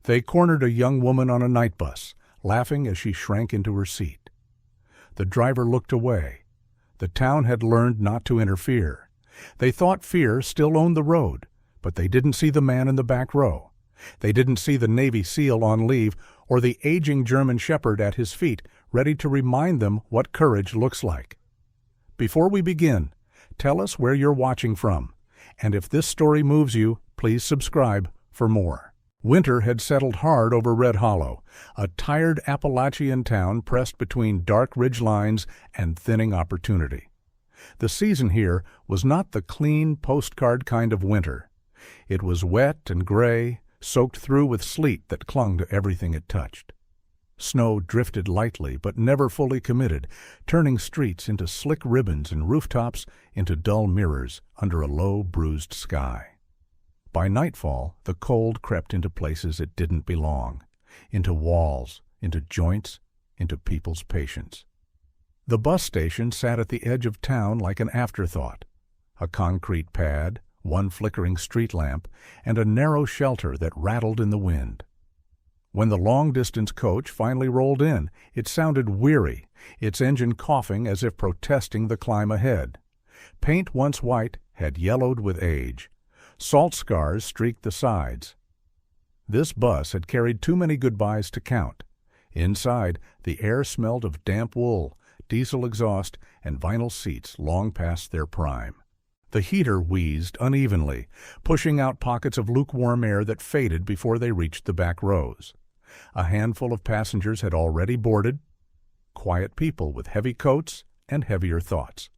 They cornered a young woman on a night bus, laughing as she shrank into her seat. The driver looked away. The town had learned not to interfere. They thought fear still owned the road, but they didn't see the man in the back row. They didn't see the Navy SEAL on leave or the aging German Shepherd at his feet, ready to remind them what courage looks like. Before we begin, tell us where you're watching from, and if this story moves you, please subscribe for more. Winter had settled hard over Red Hollow, a tired Appalachian town pressed between dark ridge lines and thinning opportunity. The season here was not the clean postcard kind of winter. It was wet and gray, soaked through with sleet that clung to everything it touched. Snow drifted lightly but never fully committed, turning streets into slick ribbons and rooftops into dull mirrors under a low, bruised sky. By nightfall, the cold crept into places it didn't belong, into walls, into joints, into people's patience. The bus station sat at the edge of town like an afterthought, a concrete pad, one flickering street lamp, and a narrow shelter that rattled in the wind. When the long-distance coach finally rolled in, it sounded weary, its engine coughing as if protesting the climb ahead. Paint once white had yellowed with age. Salt scars streaked the sides. This bus had carried too many goodbyes to count. Inside, the air smelled of damp wool, diesel exhaust, and vinyl seats long past their prime. The heater wheezed unevenly, pushing out pockets of lukewarm air that faded before they reached the back rows. A handful of passengers had already boarded, quiet people with heavy coats and heavier thoughts.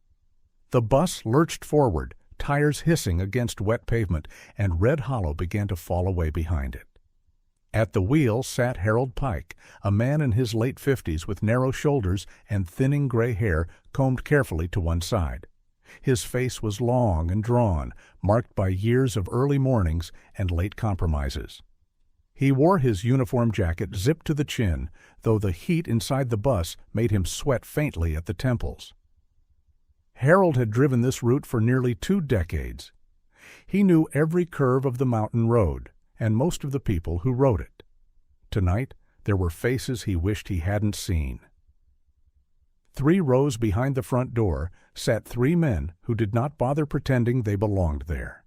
The bus lurched forward, tires hissing against wet pavement, and Red Hollow began to fall away behind it. At the wheel sat Harold Pike, a man in his late 50s with narrow shoulders and thinning gray hair combed carefully to one side. His face was long and drawn, marked by years of early mornings and late compromises. He wore his uniform jacket zipped to the chin, though the heat inside the bus made him sweat faintly at the temples. Harold had driven this route for nearly 2 decades. He knew every curve of the mountain road, and most of the people who rode it. Tonight, there were faces he wished he hadn't seen. 3 rows behind the front door sat 3 men who did not bother pretending they belonged there.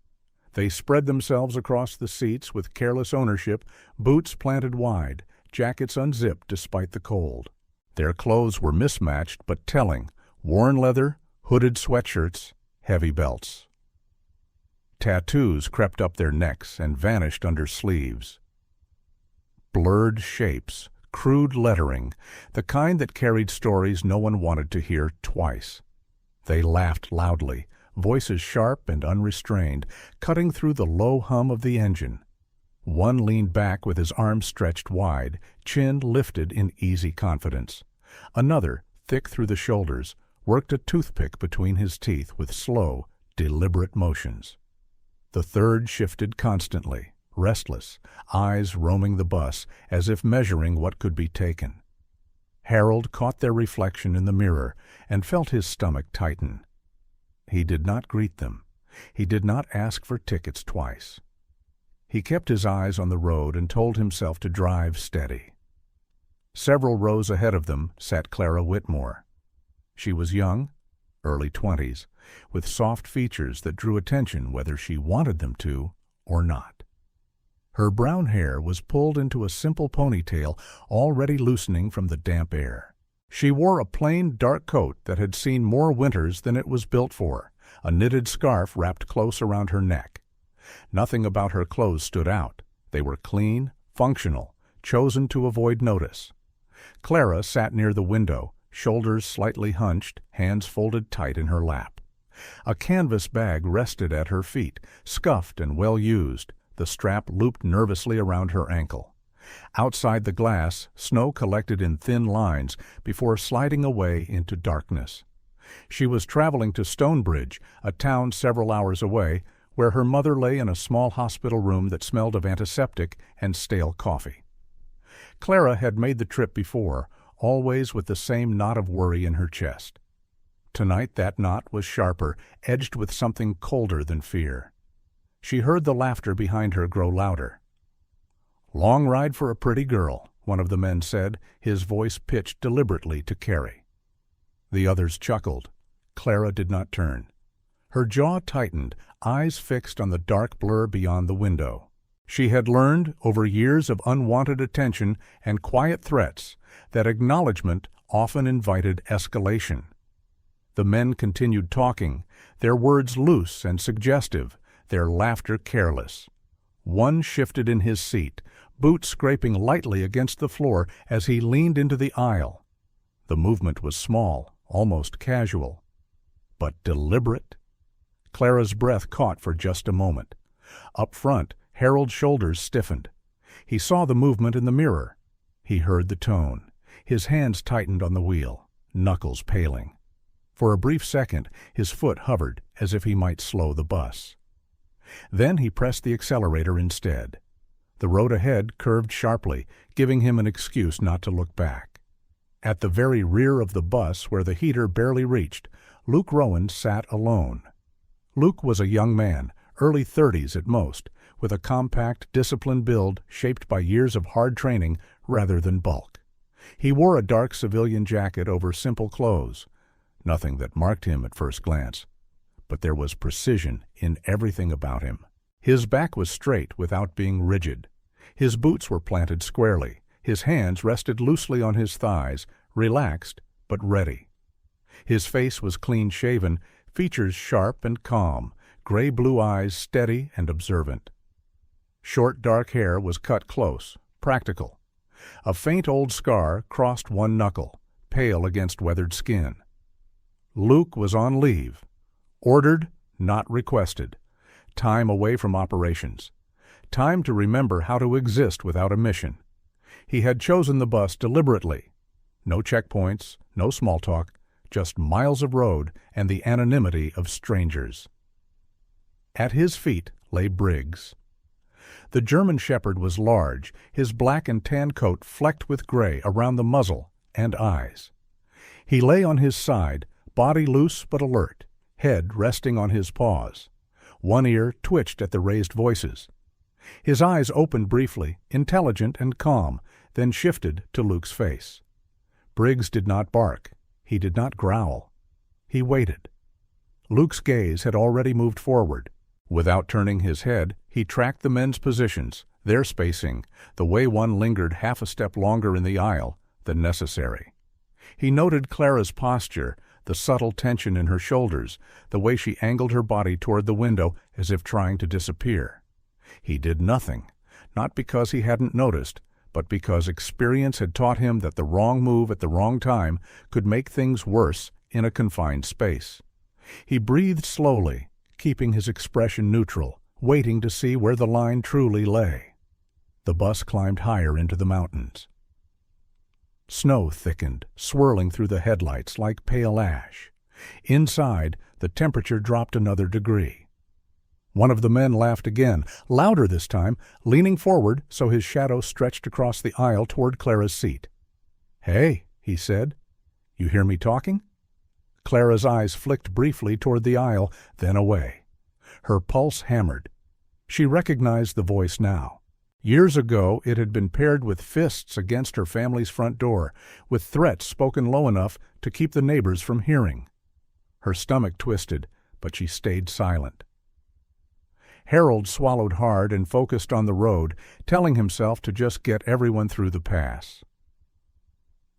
They spread themselves across the seats with careless ownership, boots planted wide, jackets unzipped despite the cold. Their clothes were mismatched but telling: worn leather, hooded sweatshirts, heavy belts. Tattoos crept up their necks and vanished under sleeves. Blurred shapes, crude lettering, the kind that carried stories no one wanted to hear twice. They laughed loudly, voices sharp and unrestrained, cutting through the low hum of the engine. One leaned back with his arms stretched wide, chin lifted in easy confidence. Another, thick through the shoulders, worked a toothpick between his teeth with slow, deliberate motions. The third shifted constantly, restless, eyes roaming the bus as if measuring what could be taken. Harold caught their reflection in the mirror and felt his stomach tighten. He did not greet them. He did not ask for tickets twice. He kept his eyes on the road and told himself to drive steady. Several rows ahead of them sat Clara Whitmore. She was young, early 20s, with soft features that drew attention whether she wanted them to or not. Her brown hair was pulled into a simple ponytail already loosening from the damp air. She wore a plain dark coat that had seen more winters than it was built for, a knitted scarf wrapped close around her neck. Nothing about her clothes stood out. They were clean, functional, chosen to avoid notice. Clara sat near the window, shoulders slightly hunched, hands folded tight in her lap. A canvas bag rested at her feet, scuffed and well-used, the strap looped nervously around her ankle. Outside the glass, snow collected in thin lines before sliding away into darkness. She was traveling to Stonebridge, a town several hours away, where her mother lay in a small hospital room that smelled of antiseptic and stale coffee. Clara had made the trip before, always with the same knot of worry in her chest. Tonight that knot was sharper, edged with something colder than fear. She heard the laughter behind her grow louder. "Long ride for a pretty girl," one of the men said, his voice pitched deliberately to Carrie. The others chuckled. Clara did not turn. Her jaw tightened, eyes fixed on the dark blur beyond the window. She had learned, over years of unwanted attention and quiet threats, that acknowledgement often invited escalation. The men continued talking, their words loose and suggestive, their laughter careless. One shifted in his seat, boots scraping lightly against the floor as he leaned into the aisle. The movement was small, almost casual. But deliberate? Clara's breath caught for just a moment. Up front, Harold's shoulders stiffened. He saw the movement in the mirror. He heard the tone. His hands tightened on the wheel, knuckles paling. For a brief second, his foot hovered as if he might slow the bus. Then he pressed the accelerator instead. The road ahead curved sharply, giving him an excuse not to look back. At the very rear of the bus, where the heater barely reached, Luke Rowan sat alone. Luke was a young man, early 30s at most, with a compact, disciplined build shaped by years of hard training rather than bulk. He wore a dark civilian jacket over simple clothes, nothing that marked him at first glance. But there was precision in everything about him. His back was straight without being rigid. His boots were planted squarely. His hands rested loosely on his thighs, relaxed but ready. His face was clean-shaven, features sharp and calm, gray-blue eyes steady and observant. Short dark hair was cut close, practical. A faint old scar crossed one knuckle, pale against weathered skin. Luke was on leave. Ordered, not requested. Time away from operations. Time to remember how to exist without a mission. He had chosen the bus deliberately. No checkpoints, no small talk, just miles of road and the anonymity of strangers. At his feet lay Briggs. The German shepherd was large, his black and tan coat flecked with gray around the muzzle and eyes. He lay on his side, body loose but alert, head resting on his paws. One ear twitched at the raised voices. His eyes opened briefly, intelligent and calm, then shifted to Luke's face. Briggs did not bark. He did not growl. He waited. Luke's gaze had already moved forward. Without turning his head, he tracked the men's positions, their spacing, the way one lingered half a step longer in the aisle than necessary. He noted Clara's posture, the subtle tension in her shoulders, the way she angled her body toward the window as if trying to disappear. He did nothing, not because he hadn't noticed, but because experience had taught him that the wrong move at the wrong time could make things worse in a confined space. He breathed slowly, keeping his expression neutral, waiting to see where the line truly lay. The bus climbed higher into the mountains. Snow thickened, swirling through the headlights like pale ash. Inside, the temperature dropped another degree. One of the men laughed again, louder this time, leaning forward so his shadow stretched across the aisle toward Clara's seat. "Hey," he said, "you hear me talking?" Clara's eyes flicked briefly toward the aisle, then away. Her pulse hammered. She recognized the voice now. Years ago, it had been paired with fists against her family's front door, with threats spoken low enough to keep the neighbors from hearing. Her stomach twisted, but she stayed silent. Harold swallowed hard and focused on the road, telling himself to just get everyone through the pass.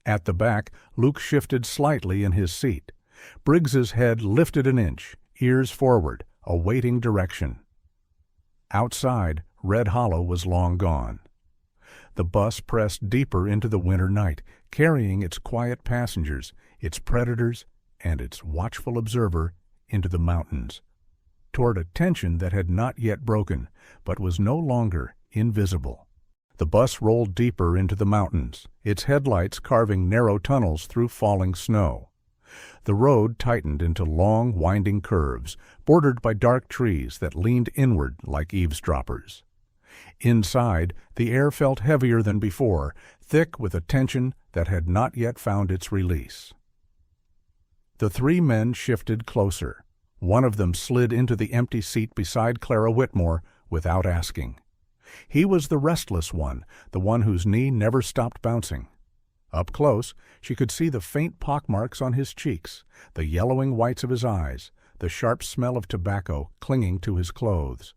At the back, Luke shifted slightly in his seat. Briggs's head lifted an inch, ears forward, awaiting direction. Outside, Red Hollow was long gone. The bus pressed deeper into the winter night, carrying its quiet passengers, its predators, and its watchful observer into the mountains, toward a tension that had not yet broken, but was no longer invisible. The bus rolled deeper into the mountains, its headlights carving narrow tunnels through falling snow. The road tightened into long, winding curves, bordered by dark trees that leaned inward like eavesdroppers. Inside, the air felt heavier than before, thick with a tension that had not yet found its release. The three men shifted closer. One of them slid into the empty seat beside Clara Whitmore without asking. He was the restless one, the one whose knee never stopped bouncing. Up close, she could see the faint pockmarks on his cheeks, the yellowing whites of his eyes, the sharp smell of tobacco clinging to his clothes.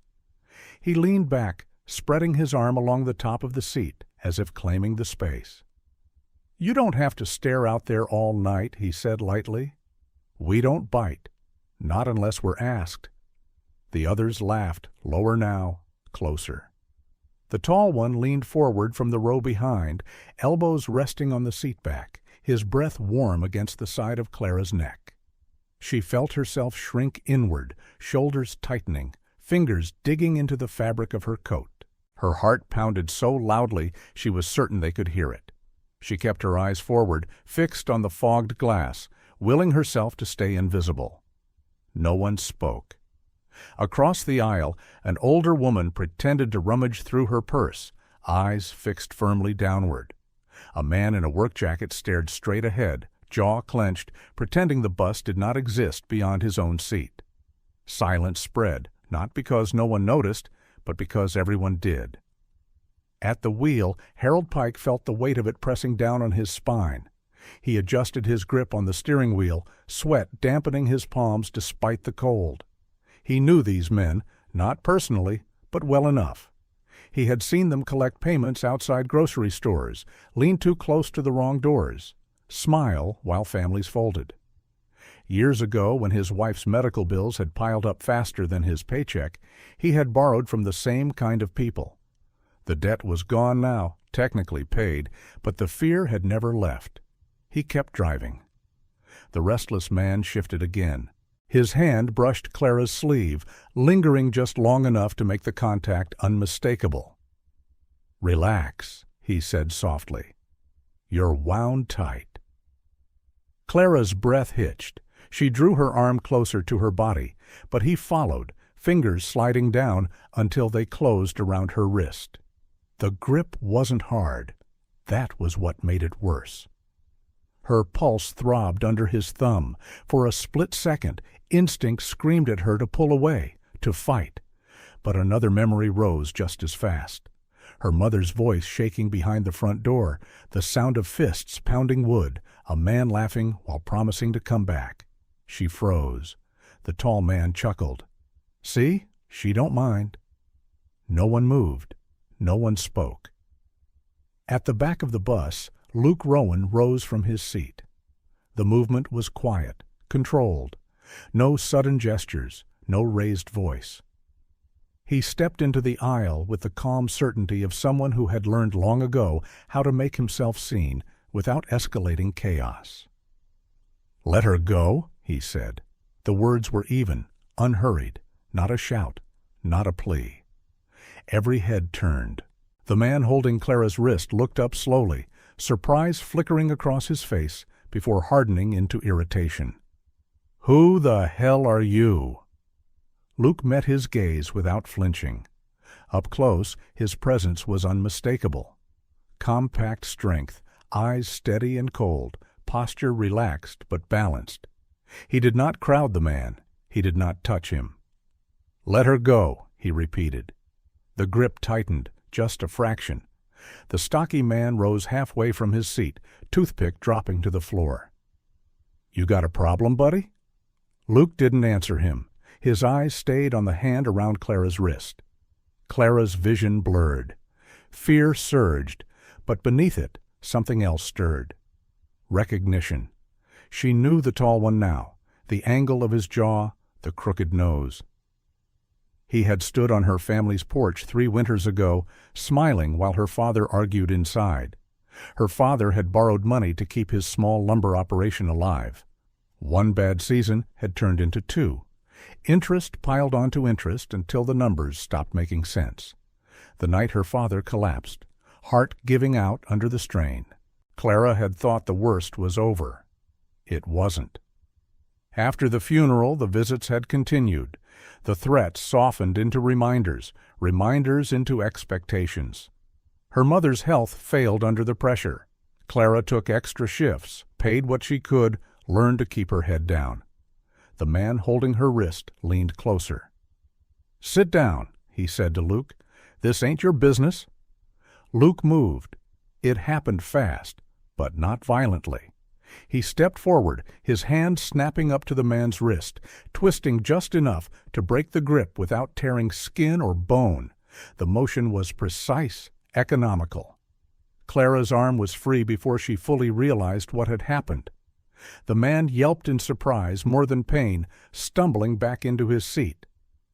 He leaned back, spreading his arm along the top of the seat, as if claiming the space. "You don't have to stare out there all night," he said lightly. "We don't bite. Not unless we're asked." The others laughed, lower now, closer. The tall one leaned forward from the row behind, elbows resting on the seat back, his breath warm against the side of Clara's neck. She felt herself shrink inward, shoulders tightening, fingers digging into the fabric of her coat. Her heart pounded so loudly she was certain they could hear it. She kept her eyes forward, fixed on the fogged glass, willing herself to stay invisible. No one spoke. Across the aisle, an older woman pretended to rummage through her purse, eyes fixed firmly downward. A man in a work jacket stared straight ahead, jaw clenched, pretending the bus did not exist beyond his own seat. Silence spread, not because no one noticed, but because everyone did. At the wheel, Harold Pike felt the weight of it pressing down on his spine. He adjusted his grip on the steering wheel, sweat dampening his palms despite the cold. He knew these men, not personally, but well enough. He had seen them collect payments outside grocery stores, lean too close to the wrong doors, smile while families folded. Years ago, when his wife's medical bills had piled up faster than his paycheck, he had borrowed from the same kind of people. The debt was gone now, technically paid, but the fear had never left. He kept driving. The restless man shifted again. His hand brushed Clara's sleeve, lingering just long enough to make the contact unmistakable. "Relax," he said softly. "You're wound tight." Clara's breath hitched. She drew her arm closer to her body, but he followed, fingers sliding down until they closed around her wrist. The grip wasn't hard. That was what made it worse. Her pulse throbbed under his thumb. For a split second, instinct screamed at her to pull away, to fight. But another memory rose just as fast. Her mother's voice shaking behind the front door, the sound of fists pounding wood, a man laughing while promising to come back. She froze. The tall man chuckled. "See? She don't mind." No one moved. No one spoke. At the back of the bus, Luke Rowan rose from his seat. The movement was quiet, controlled. No sudden gestures, no raised voice. He stepped into the aisle with the calm certainty of someone who had learned long ago how to make himself seen without escalating chaos. "Let her go," he said. The words were even, unhurried, not a shout, not a plea. Every head turned. The man holding Clara's wrist looked up slowly, surprise flickering across his face before hardening into irritation. "Who the hell are you?" Luke met his gaze without flinching. Up close, his presence was unmistakable. Compact strength, eyes steady and cold, posture relaxed but balanced. He did not crowd the man. He did not touch him. "Let her go," he repeated. The grip tightened, just a fraction. The stocky man rose halfway from his seat, toothpick dropping to the floor. "You got a problem, buddy?" Luke didn't answer him. His eyes stayed on the hand around Clara's wrist. Clara's vision blurred. Fear surged, but beneath it, something else stirred. Recognition. She knew the tall one now, the angle of his jaw, the crooked nose. He had stood on her family's porch 3 winters ago, smiling while her father argued inside. Her father had borrowed money to keep his small lumber operation alive. One bad season had turned into 2. Interest piled onto interest until the numbers stopped making sense. The night her father collapsed, heart giving out under the strain. Clara had thought the worst was over. It wasn't. After the funeral, the visits had continued. The threats softened into reminders, reminders into expectations. Her mother's health failed under the pressure. Clara took extra shifts, paid what she could, learned to keep her head down. The man holding her wrist leaned closer. "Sit down," he said to Luke. This ain't your business." Luke moved. It happened fast, but not violently. He stepped forward, his hand snapping up to the man's wrist, twisting just enough to break the grip without tearing skin or bone. The motion was precise, economical. Clara's arm was free before she fully realized what had happened. The man yelped in surprise more than pain, stumbling back into his seat.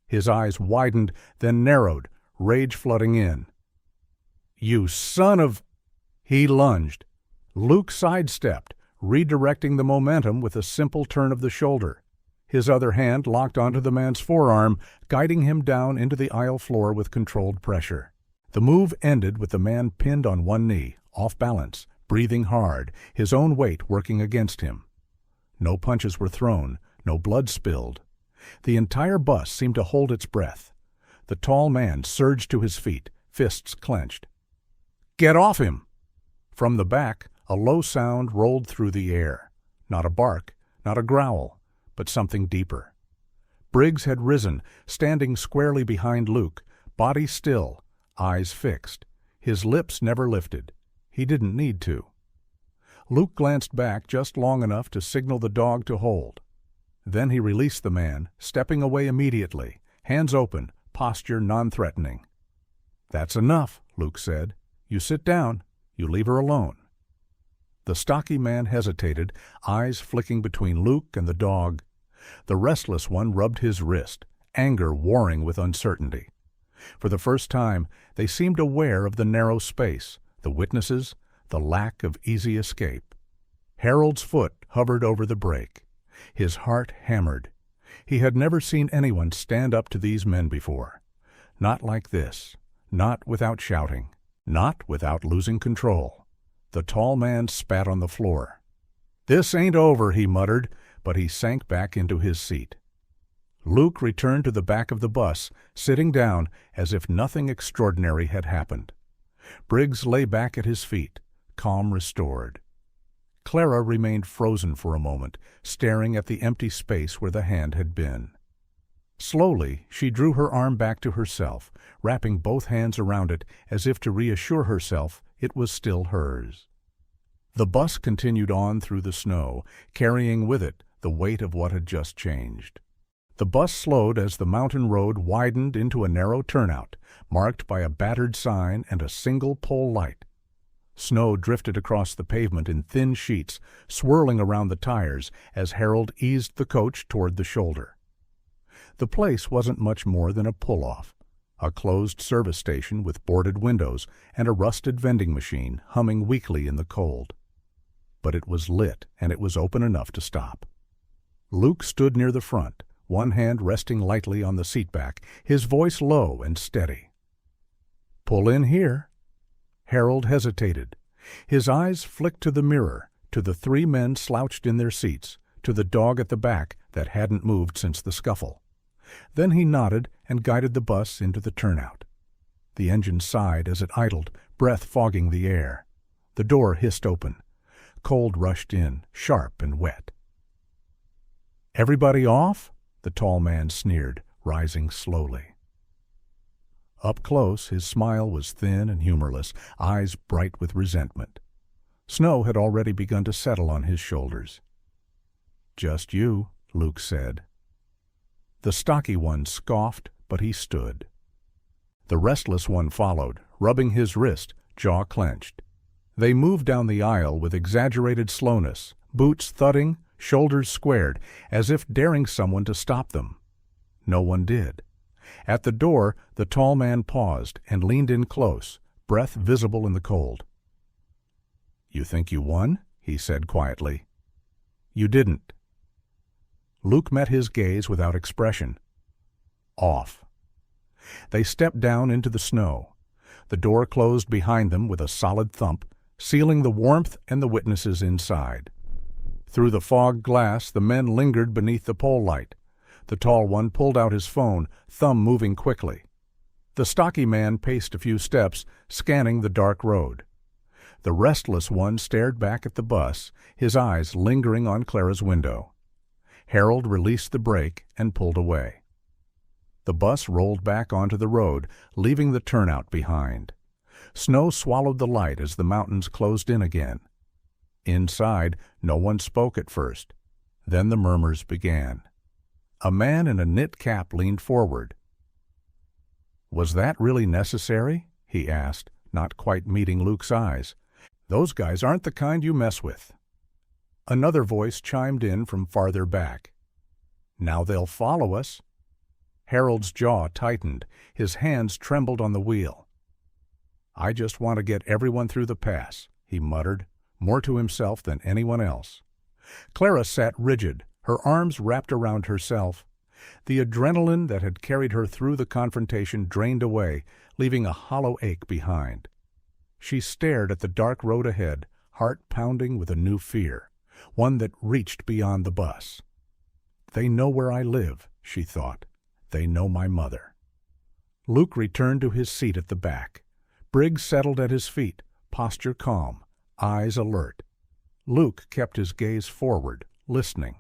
His eyes widened, then narrowed, rage flooding in. "You son of—" He lunged. Luke sidestepped, redirecting the momentum with a simple turn of the shoulder. His other hand locked onto the man's forearm, guiding him down into the aisle floor with controlled pressure. The move ended with the man pinned on one knee, off balance, breathing hard, his own weight working against him. No punches were thrown, no blood spilled. The entire bus seemed to hold its breath. The tall man surged to his feet, fists clenched. "Get off him!" From the back, a low sound rolled through the air. Not a bark, not a growl, but something deeper. Briggs had risen, standing squarely behind Luke, body still, eyes fixed. His lips never lifted. He didn't need to. Luke glanced back just long enough to signal the dog to hold. Then he released the man, stepping away immediately, hands open, posture non-threatening. "That's enough," Luke said. "You sit down. You leave her alone." The stocky man hesitated, eyes flicking between Luke and the dog. The restless one rubbed his wrist, anger warring with uncertainty. For the first time, they seemed aware of the narrow space, the witnesses, the lack of easy escape. Harold's foot hovered over the brake. His heart hammered. He had never seen anyone stand up to these men before. Not like this. Not without shouting. Not without losing control. The tall man spat on the floor. "This ain't over," he muttered, but he sank back into his seat. Luke returned to the back of the bus, sitting down as if nothing extraordinary had happened. Briggs lay back at his feet, calm restored. Clara remained frozen for a moment, staring at the empty space where the hand had been. Slowly, she drew her arm back to herself, wrapping both hands around it as if to reassure herself it was still hers. The bus continued on through the snow, carrying with it the weight of what had just changed. The bus slowed as the mountain road widened into a narrow turnout, marked by a battered sign and a single pole light. Snow drifted across the pavement in thin sheets, swirling around the tires as Harold eased the coach toward the shoulder. The place wasn't much more than a pull-off, a closed service station with boarded windows and a rusted vending machine humming weakly in the cold. But it was lit, and it was open enough to stop. Luke stood near the front, one hand resting lightly on the seatback, his voice low and steady. "Pull in here." Harold hesitated. His eyes flicked to the mirror, to the three men slouched in their seats, to the dog at the back that hadn't moved since the scuffle. Then he nodded and guided the bus into the turnout. The engine sighed as it idled, breath fogging the air. The door hissed open. Cold rushed in, sharp and wet. "Everybody off?" the tall man sneered, rising slowly. Up close, his smile was thin and humorless, eyes bright with resentment. Snow had already begun to settle on his shoulders. "Just you," Luke said. The stocky one scoffed, but he stood. The restless one followed, rubbing his wrist, jaw clenched. They moved down the aisle with exaggerated slowness, boots thudding, shoulders squared, as if daring someone to stop them. No one did. At the door, the tall man paused and leaned in close, breath visible in the cold. "You think you won?" he said quietly. "You didn't." Luke met his gaze without expression. Off. They stepped down into the snow. The door closed behind them with a solid thump, sealing the warmth and the witnesses inside. Through the fogged glass, the men lingered beneath the pole light. The tall one pulled out his phone, thumb moving quickly. The stocky man paced a few steps, scanning the dark road. The restless one stared back at the bus, his eyes lingering on Clara's window. Harold released the brake and pulled away. The bus rolled back onto the road, leaving the turnout behind. Snow swallowed the light as the mountains closed in again. Inside, no one spoke at first. Then the murmurs began. A man in a knit cap leaned forward. "Was that really necessary?" he asked, not quite meeting Luke's eyes. "Those guys aren't the kind you mess with." Another voice chimed in from farther back. "Now they'll follow us." Harold's jaw tightened. His hands trembled on the wheel. "I just want to get everyone through the pass," he muttered, more to himself than anyone else. Clara sat rigid, her arms wrapped around herself. The adrenaline that had carried her through the confrontation drained away, leaving a hollow ache behind. She stared at the dark road ahead, heart pounding with a new fear, one that reached beyond the bus. "They know where I live," she thought. "They know my mother." Luke returned to his seat at the back. Briggs settled at his feet, posture calm, eyes alert. Luke kept his gaze forward, listening.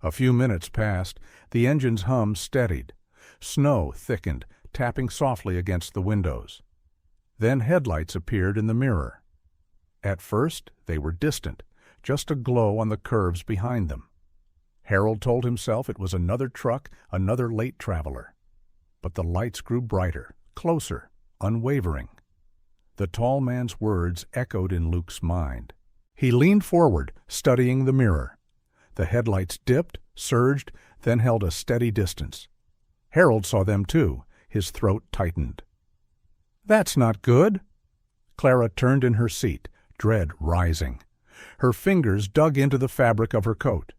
A few minutes passed. The engine's hum steadied. Snow thickened, tapping softly against the windows. Then headlights appeared in the mirror. At first, they were distant, just a glow on the curves behind them. Harold told himself it was another truck, another late traveler. But the lights grew brighter, closer, unwavering. The tall man's words echoed in Luke's mind. He leaned forward, studying the mirror. The headlights dipped, surged, then held a steady distance. Harold saw them too. His throat tightened. "That's not good." Clara turned in her seat, dread rising. Her fingers dug into the fabric of her coat.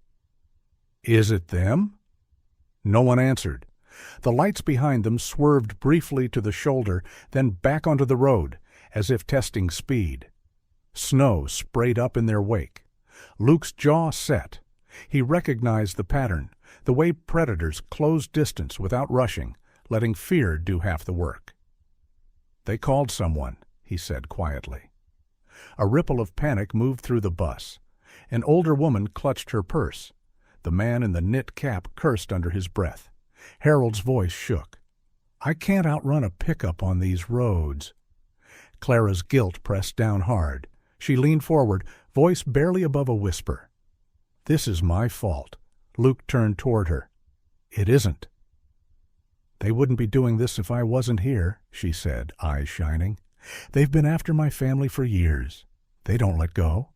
"Is it them?" No one answered. The lights behind them swerved briefly to the shoulder, then back onto the road, as if testing speed. Snow sprayed up in their wake. Luke's jaw set. He recognized the pattern, the way predators closed distance without rushing, letting fear do half the work. "They called someone," he said quietly. A ripple of panic moved through the bus. An older woman clutched her purse. The man in the knit cap cursed under his breath. Harold's voice shook. "I can't outrun a pickup on these roads." Clara's guilt pressed down hard. She leaned forward, voice barely above a whisper. "This is my fault." Luke turned toward her. "It isn't." "They wouldn't be doing this if I wasn't here," she said, eyes shining. "They've been after my family for years. They don't let go."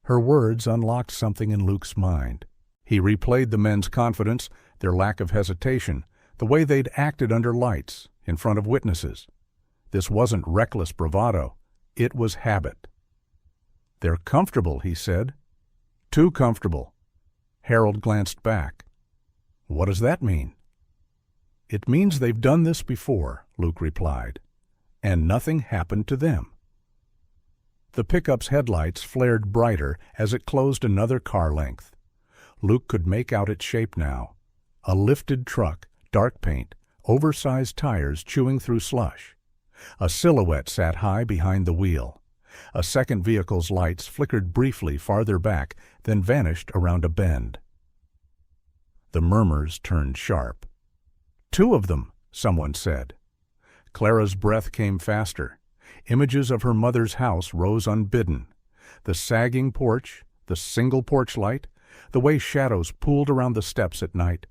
Her words unlocked something in Luke's mind. He replayed the men's confidence, their lack of hesitation, the way they'd acted under lights, in front of witnesses. This wasn't reckless bravado. It was habit. "They're comfortable," he said. "Too comfortable." Harold glanced back. "What does that mean?" "It means they've done this before," Luke replied. "And nothing happened to them." The pickup's headlights flared brighter as it closed another car length. Luke could make out its shape now. A lifted truck, dark paint, oversized tires chewing through slush. A silhouette sat high behind the wheel. A second vehicle's lights flickered briefly farther back, then vanished around a bend. The murmurs turned sharp. "Two of them," someone said. Clara's breath came faster. Images of her mother's house rose unbidden. The sagging porch, the single porch light, the way shadows pooled around the steps at night.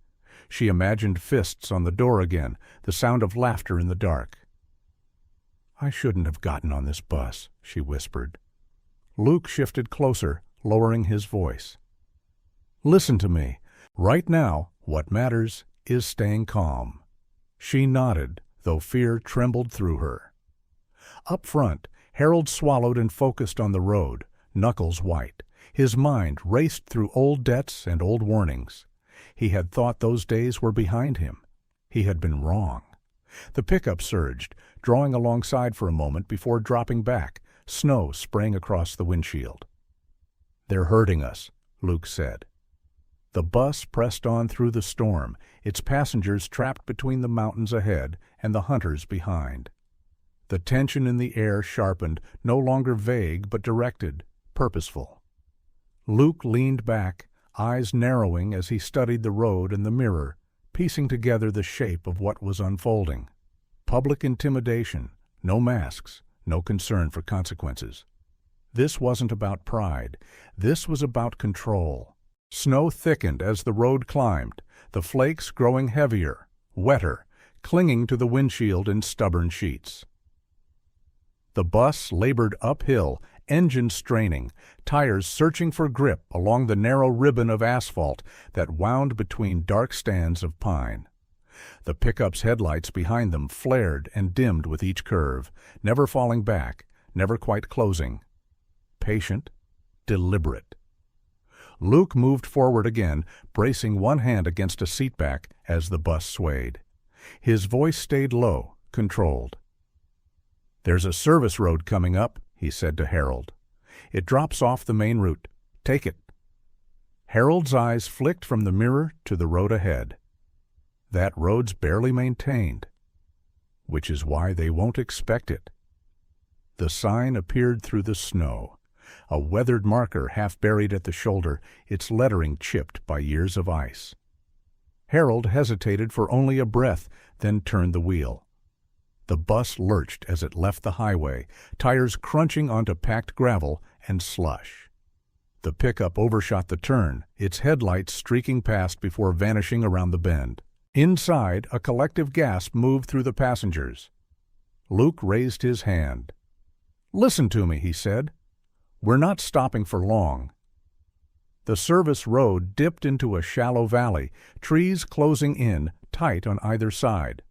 She imagined fists on the door again, the sound of laughter in the dark. "I shouldn't have gotten on this bus," she whispered. Luke shifted closer, lowering his voice. "Listen to me. Right now, what matters is staying calm." She nodded, though fear trembled through her. Up front, Harold swallowed and focused on the road, knuckles white. His mind raced through old debts and old warnings. He had thought those days were behind him. He had been wrong. The pickup surged, drawing alongside for a moment before dropping back, snow spraying across the windshield. "They're hurting us," Luke said. The bus pressed on through the storm, its passengers trapped between the mountains ahead and the hunters behind. The tension in the air sharpened, no longer vague but directed, purposeful. Luke leaned back, eyes narrowing as he studied the road and the mirror, piecing together the shape of what was unfolding. Public intimidation, no masks, no concern for consequences. This wasn't about pride. This was about control. Snow thickened as the road climbed, the flakes growing heavier, wetter, clinging to the windshield in stubborn sheets. The bus labored uphill, engine straining, tires searching for grip along the narrow ribbon of asphalt that wound between dark stands of pine. The pickup's headlights behind them flared and dimmed with each curve, never falling back, never quite closing. Patient, deliberate. Luke moved forward again, bracing one hand against a seatback as the bus swayed. His voice stayed low, controlled. "There's a service road coming up," he said to Harold. "It drops off the main route. Take it." Harold's eyes flicked from the mirror to the road ahead. That road's barely maintained, which is why they won't expect it. The sign appeared through the snow, a weathered marker half buried at the shoulder, its lettering chipped by years of ice. Harold hesitated for only a breath, then turned the wheel. The bus lurched as it left the highway, tires crunching onto packed gravel and slush. The pickup overshot the turn, its headlights streaking past before vanishing around the bend. Inside, a collective gasp moved through the passengers. Luke raised his hand. "Listen to me," he said. "We're not stopping for long." The service road dipped into a shallow valley, trees closing in, tight on either side.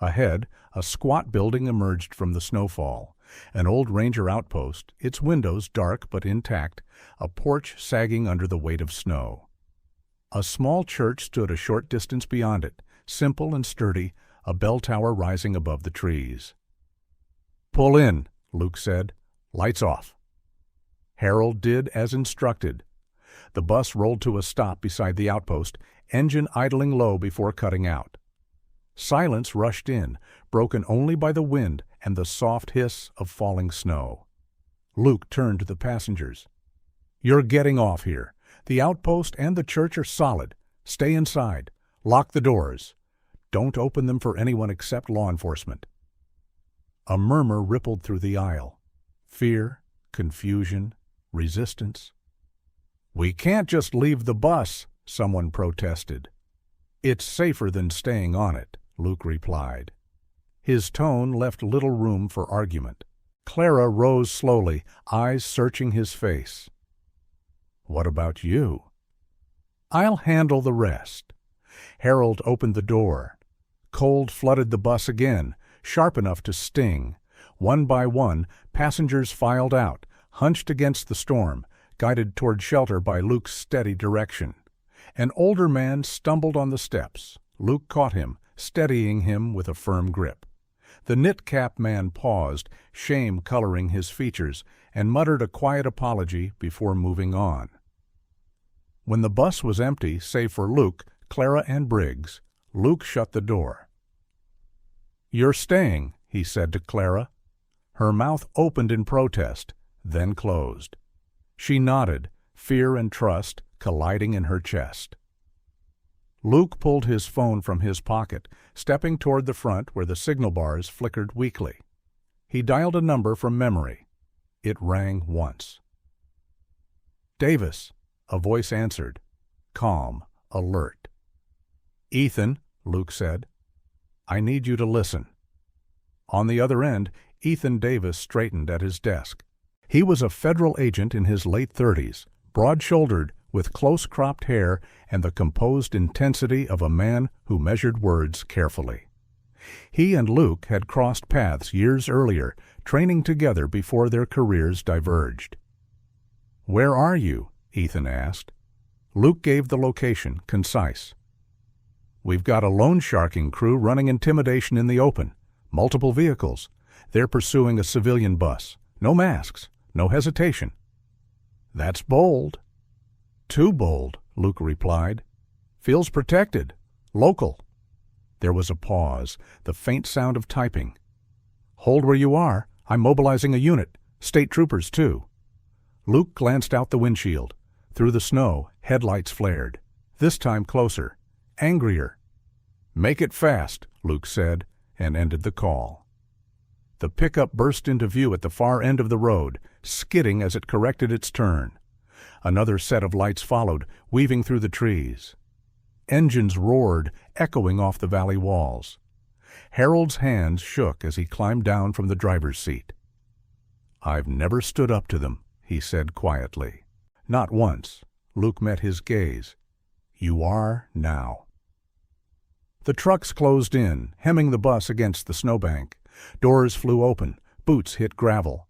Ahead, a squat building emerged from the snowfall, an old ranger outpost, its windows dark but intact, a porch sagging under the weight of snow. A small church stood a short distance beyond it, simple and sturdy, a bell tower rising above the trees. "Pull in," Luke said. "Lights off." Harold did as instructed. The bus rolled to a stop beside the outpost, engine idling low before cutting out. Silence rushed in, broken only by the wind and the soft hiss of falling snow. Luke turned to the passengers. "You're getting off here. The outpost and the church are solid. Stay inside. Lock the doors. Don't open them for anyone except law enforcement." A murmur rippled through the aisle. Fear, confusion, resistance. "We can't just leave the bus," someone protested. "It's safer than staying on it," Luke replied. His tone left little room for argument. Clara rose slowly, eyes searching his face. "What about you?" "I'll handle the rest." Harold opened the door. Cold flooded the bus again, sharp enough to sting. One by one, passengers filed out, hunched against the storm, guided toward shelter by Luke's steady direction. An older man stumbled on the steps. Luke caught him, steadying him with a firm grip. The knit-cap man paused, shame coloring his features, and muttered a quiet apology before moving on. When the bus was empty, save for Luke, Clara, and Briggs, Luke shut the door. "You're staying," he said to Clara. Her mouth opened in protest, then closed. She nodded, fear and trust colliding in her chest. Luke pulled his phone from his pocket, stepping toward the front where the signal bars flickered weakly. He dialed a number from memory. It rang once. "Davis," a voice answered, calm, alert. "Ethan," Luke said, "I need you to listen." On the other end, Ethan Davis straightened at his desk. He was a federal agent in his late 30s, broad-shouldered, with close-cropped hair and the composed intensity of a man who measured words carefully. He and Luke had crossed paths years earlier, training together before their careers diverged. "Where are you?" Ethan asked. Luke gave the location, concise. "We've got a loan sharking crew running intimidation in the open. Multiple vehicles. They're pursuing a civilian bus. No masks. No hesitation." "That's bold." "Too bold," Luke replied. "Feels protected. Local." There was a pause, the faint sound of typing. "Hold where you are. I'm mobilizing a unit. State troopers, too." Luke glanced out the windshield. Through the snow, headlights flared. This time closer. Angrier. "Make it fast," Luke said, and ended the call. The pickup burst into view at the far end of the road, skidding as it corrected its turn. Another set of lights followed, weaving through the trees. Engines roared, echoing off the valley walls. Harold's hands shook as he climbed down from the driver's seat. "I've never stood up to them," he said quietly. "Not once." Luke met his gaze. "You are now." The trucks closed in, hemming the bus against the snowbank. Doors flew open, boots hit gravel.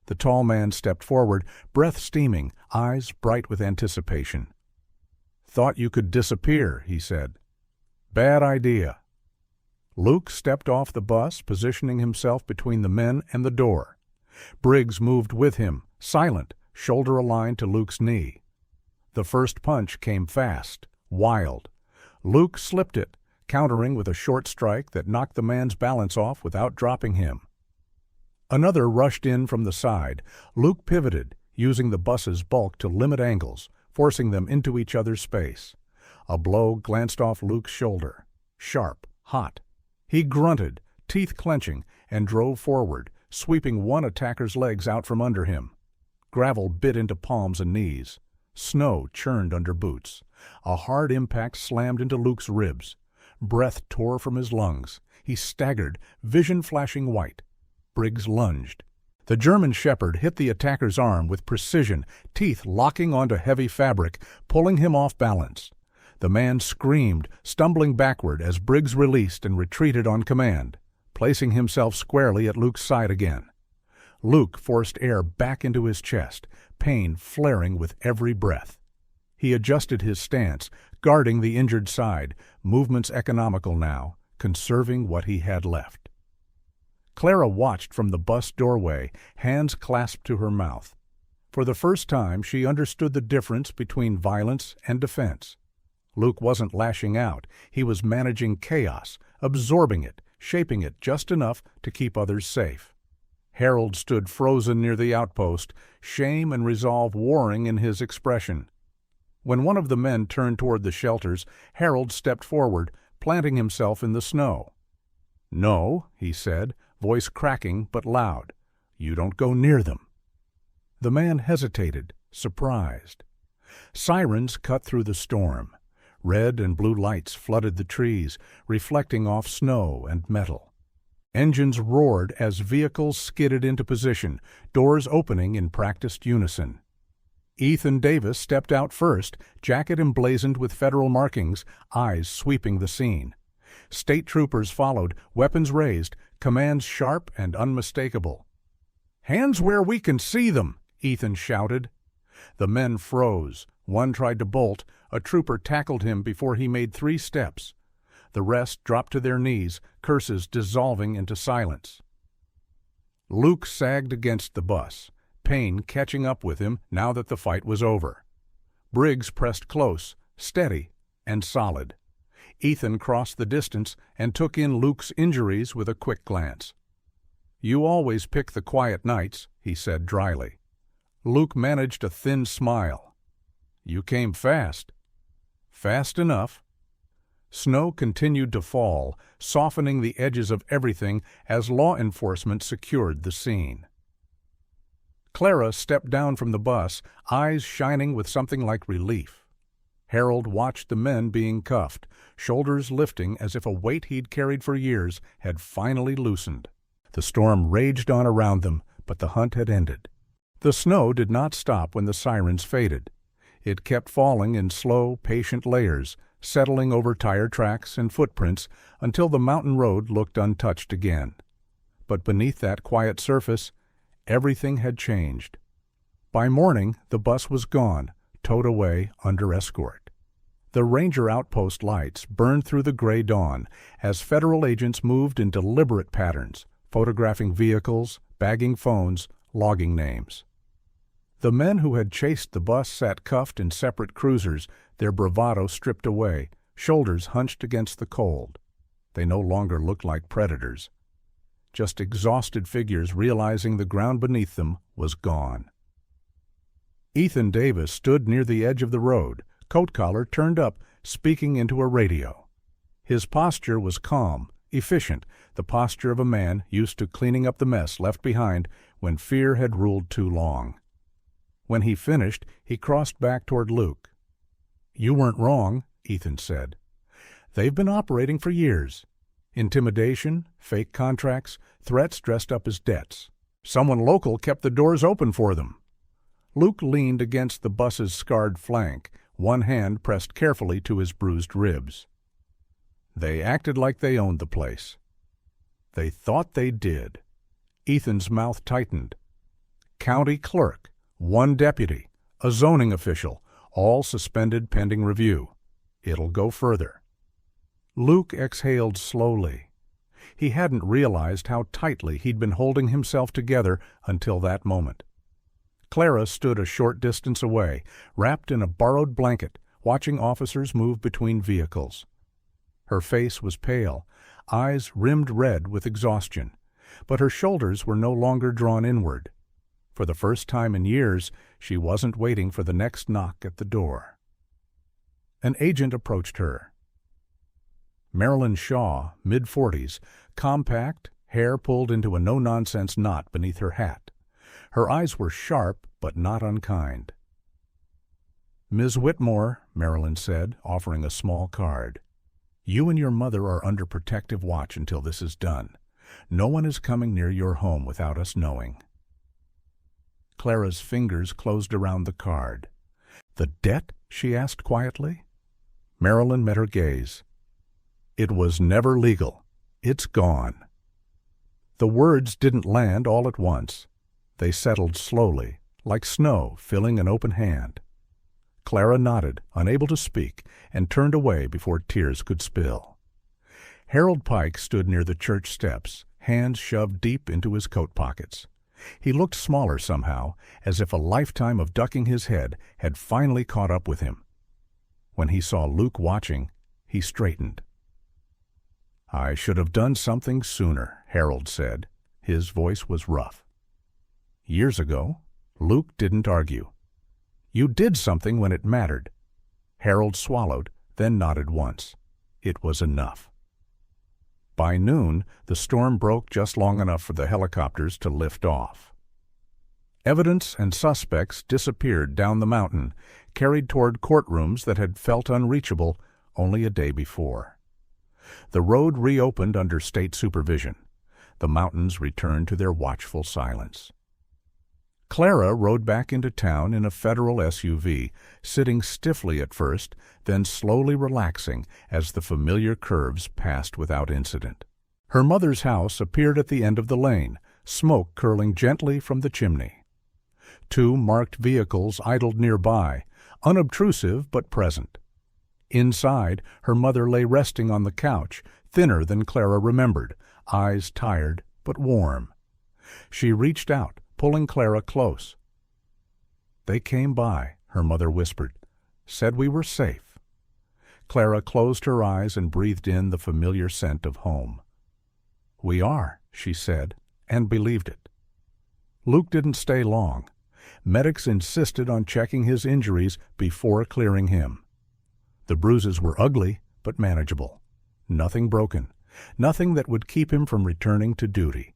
The tall man stepped forward, breath steaming, eyes bright with anticipation. "Thought you could disappear," he said. "Bad idea." Luke stepped off the bus, positioning himself between the men and the door. Briggs moved with him, silent, shoulder aligned to Luke's knee. The first punch came fast, wild. Luke slipped it, countering with a short strike that knocked the man's balance off without dropping him. Another rushed in from the side. Luke pivoted, using the bus's bulk to limit angles, forcing them into each other's space. A blow glanced off Luke's shoulder. Sharp, hot. He grunted, teeth clenching, and drove forward, sweeping one attacker's legs out from under him. Gravel bit into palms and knees. Snow churned under boots. A hard impact slammed into Luke's ribs. Breath tore from his lungs. He staggered, vision flashing white. Briggs lunged. The German shepherd hit the attacker's arm with precision, teeth locking onto heavy fabric, pulling him off balance. The man screamed, stumbling backward as Briggs released and retreated on command, placing himself squarely at Luke's side again. Luke forced air back into his chest, pain flaring with every breath. He adjusted his stance, guarding the injured side, movements economical now, conserving what he had left. Clara watched from the bus doorway, hands clasped to her mouth. For the first time, she understood the difference between violence and defense. Luke wasn't lashing out. He was managing chaos, absorbing it, shaping it just enough to keep others safe. Harold stood frozen near the outpost, shame and resolve warring in his expression. When one of the men turned toward the shelters, Harold stepped forward, planting himself in the snow. "No," he said, voice cracking but loud. "You don't go near them." The man hesitated, surprised. Sirens cut through the storm. Red and blue lights flooded the trees, reflecting off snow and metal. Engines roared as vehicles skidded into position, doors opening in practiced unison. Ethan Davis stepped out first, jacket emblazoned with federal markings, eyes sweeping the scene. State troopers followed, weapons raised, commands sharp and unmistakable. "Hands where we can see them," Ethan shouted. The men froze. One tried to bolt. A trooper tackled him before he made 3 steps. The rest dropped to their knees, curses dissolving into silence. Luke sagged against the bus, pain catching up with him now that the fight was over. Briggs pressed close, steady and solid. Ethan crossed the distance and took in Luke's injuries with a quick glance. "You always pick the quiet nights," he said dryly. Luke managed a thin smile. "You came fast." "Fast enough." Snow continued to fall, softening the edges of everything as law enforcement secured the scene. Clara stepped down from the bus, eyes shining with something like relief. Harold watched the men being cuffed, shoulders lifting as if a weight he'd carried for years had finally loosened. The storm raged on around them, but the hunt had ended. The snow did not stop when the sirens faded. It kept falling in slow, patient layers, settling over tire tracks and footprints until the mountain road looked untouched again. But beneath that quiet surface, everything had changed. By morning, the bus was gone, towed away under escort. The ranger outpost lights burned through the gray dawn as federal agents moved in deliberate patterns, photographing vehicles, bagging phones, logging names. The men who had chased the bus sat cuffed in separate cruisers, their bravado stripped away, shoulders hunched against the cold. They no longer looked like predators. Just exhausted figures realizing the ground beneath them was gone. Ethan Davis stood near the edge of the road, coat collar turned up, speaking into a radio. His posture was calm, efficient, the posture of a man used to cleaning up the mess left behind when fear had ruled too long. When he finished, he crossed back toward Luke. "You weren't wrong," Ethan said. "They've been operating for years. Intimidation, fake contracts, threats dressed up as debts. Someone local kept the doors open for them." Luke leaned against the bus's scarred flank, one hand pressed carefully to his bruised ribs. "They acted like they owned the place." "They thought they did." Ethan's mouth tightened. "County clerk, one deputy, a zoning official, all suspended pending review. It'll go further." Luke exhaled slowly. He hadn't realized how tightly he'd been holding himself together until that moment. Clara stood a short distance away, wrapped in a borrowed blanket, watching officers move between vehicles. Her face was pale, eyes rimmed red with exhaustion, but her shoulders were no longer drawn inward. For the first time in years, she wasn't waiting for the next knock at the door. An agent approached her. Marilyn Shaw, mid-40s, compact, hair pulled into a no-nonsense knot beneath her hat. Her eyes were sharp, but not unkind. "Ms. Whitmore," Marilyn said, offering a small card. "You and your mother are under protective watch until this is done. No one is coming near your home without us knowing." Clara's fingers closed around the card. "The debt?" she asked quietly. Marilyn met her gaze. "It was never legal. It's gone." The words didn't land all at once. They settled slowly, like snow filling an open hand. Clara nodded, unable to speak, and turned away before tears could spill. Harold Pike stood near the church steps, hands shoved deep into his coat pockets. He looked smaller somehow, as if a lifetime of ducking his head had finally caught up with him. When he saw Luke watching, he straightened. "I should have done something sooner," Harold said. His voice was rough. "Years ago." Luke didn't argue. "You did something when it mattered." Harold swallowed, then nodded once. It was enough. By noon, the storm broke just long enough for the helicopters to lift off. Evidence and suspects disappeared down the mountain, carried toward courtrooms that had felt unreachable only a day before. The road reopened under state supervision. The mountains returned to their watchful silence. Clara rode back into town in a federal SUV, sitting stiffly at first, then slowly relaxing as the familiar curves passed without incident. Her mother's house appeared at the end of the lane, smoke curling gently from the chimney. Two marked vehicles idled nearby, unobtrusive but present. Inside, her mother lay resting on the couch, thinner than Clara remembered, eyes tired but warm. She reached out, pulling Clara close. "They came by," her mother whispered, "said we were safe." Clara closed her eyes and breathed in the familiar scent of home. "We are," she said, and believed it. Luke didn't stay long. Medics insisted on checking his injuries before clearing him. The bruises were ugly, but manageable. Nothing broken, nothing that would keep him from returning to duty.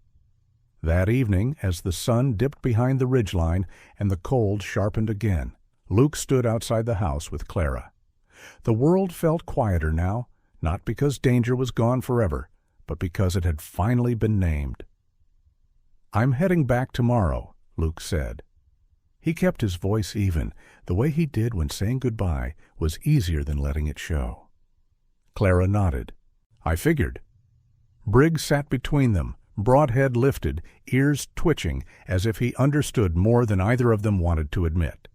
That evening, as the sun dipped behind the ridgeline and the cold sharpened again, Luke stood outside the house with Clara. The world felt quieter now, not because danger was gone forever, but because it had finally been named. "I'm heading back tomorrow," Luke said. He kept his voice even. The way he did when saying goodbye was easier than letting it show. Clara nodded. "I figured." Briggs sat between them, broad head lifted, ears twitching, as if he understood more than either of them wanted to admit.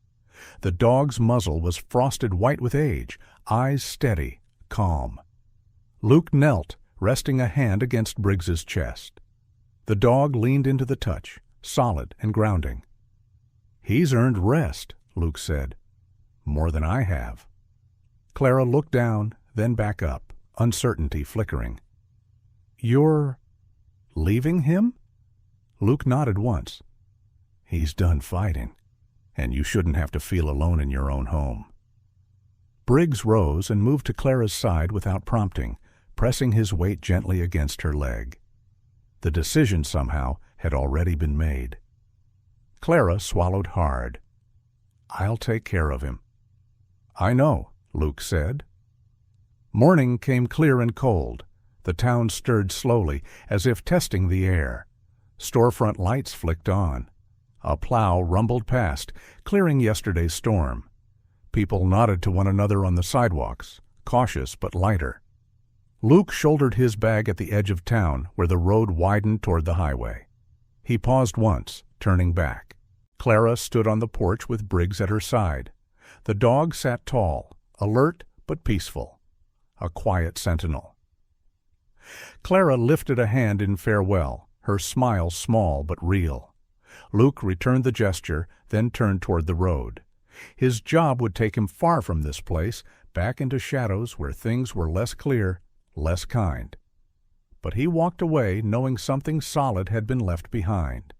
The dog's muzzle was frosted white with age, eyes steady, calm. Luke knelt, resting a hand against Briggs's chest. The dog leaned into the touch, solid and grounding. "He's earned rest," Luke said. "More than I have." Clara looked down, then back up, uncertainty flickering. "You're leaving him?" Luke nodded once. "He's done fighting, and you shouldn't have to feel alone in your own home." Briggs rose and moved to Clara's side without prompting, pressing his weight gently against her leg. The decision, somehow, had already been made. Clara swallowed hard. "I'll take care of him." "I know," Luke said. Morning came clear and cold. The town stirred slowly, as if testing the air. Storefront lights flicked on. A plow rumbled past, clearing yesterday's storm. People nodded to one another on the sidewalks, cautious but lighter. Luke shouldered his bag at the edge of town, where the road widened toward the highway. He paused once, turning back. Clara stood on the porch with Briggs at her side. The dog sat tall, alert but peaceful, a quiet sentinel. Clara lifted a hand in farewell, her smile small but real. Luke returned the gesture, then turned toward the road. His job would take him far from this place, back into shadows where things were less clear, less kind. But he walked away knowing something solid had been left behind.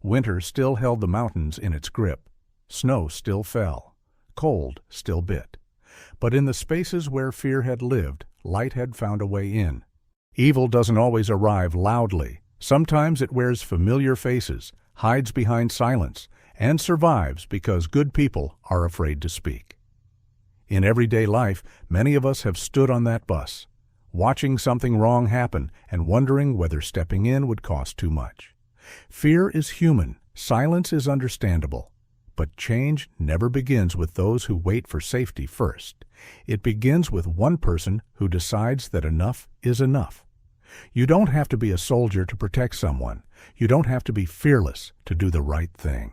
Winter still held the mountains in its grip. Snow still fell. Cold still bit. But in the spaces where fear had lived, light had found a way in. Evil doesn't always arrive loudly. Sometimes it wears familiar faces, hides behind silence, and survives because good people are afraid to speak. In everyday life, many of us have stood on that bus, watching something wrong happen and wondering whether stepping in would cost too much. Fear is human, silence is understandable, but change never begins with those who wait for safety first. It begins with one person who decides that enough is enough. You don't have to be a soldier to protect someone. You don't have to be fearless to do the right thing.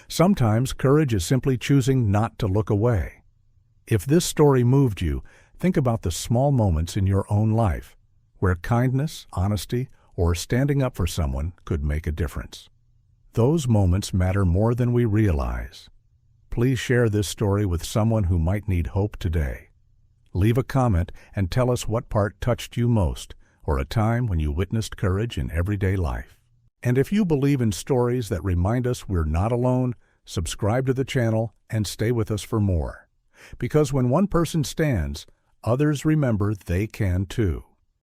Sometimes courage is simply choosing not to look away. If this story moved you, think about the small moments in your own life where kindness, honesty, or standing up for someone could make a difference. Those moments matter more than we realize. Please share this story with someone who might need hope today. Leave a comment and tell us what part touched you most, or a time when you witnessed courage in everyday life. And if you believe in stories that remind us we're not alone, subscribe to the channel and stay with us for more. Because when one person stands, others remember they can too.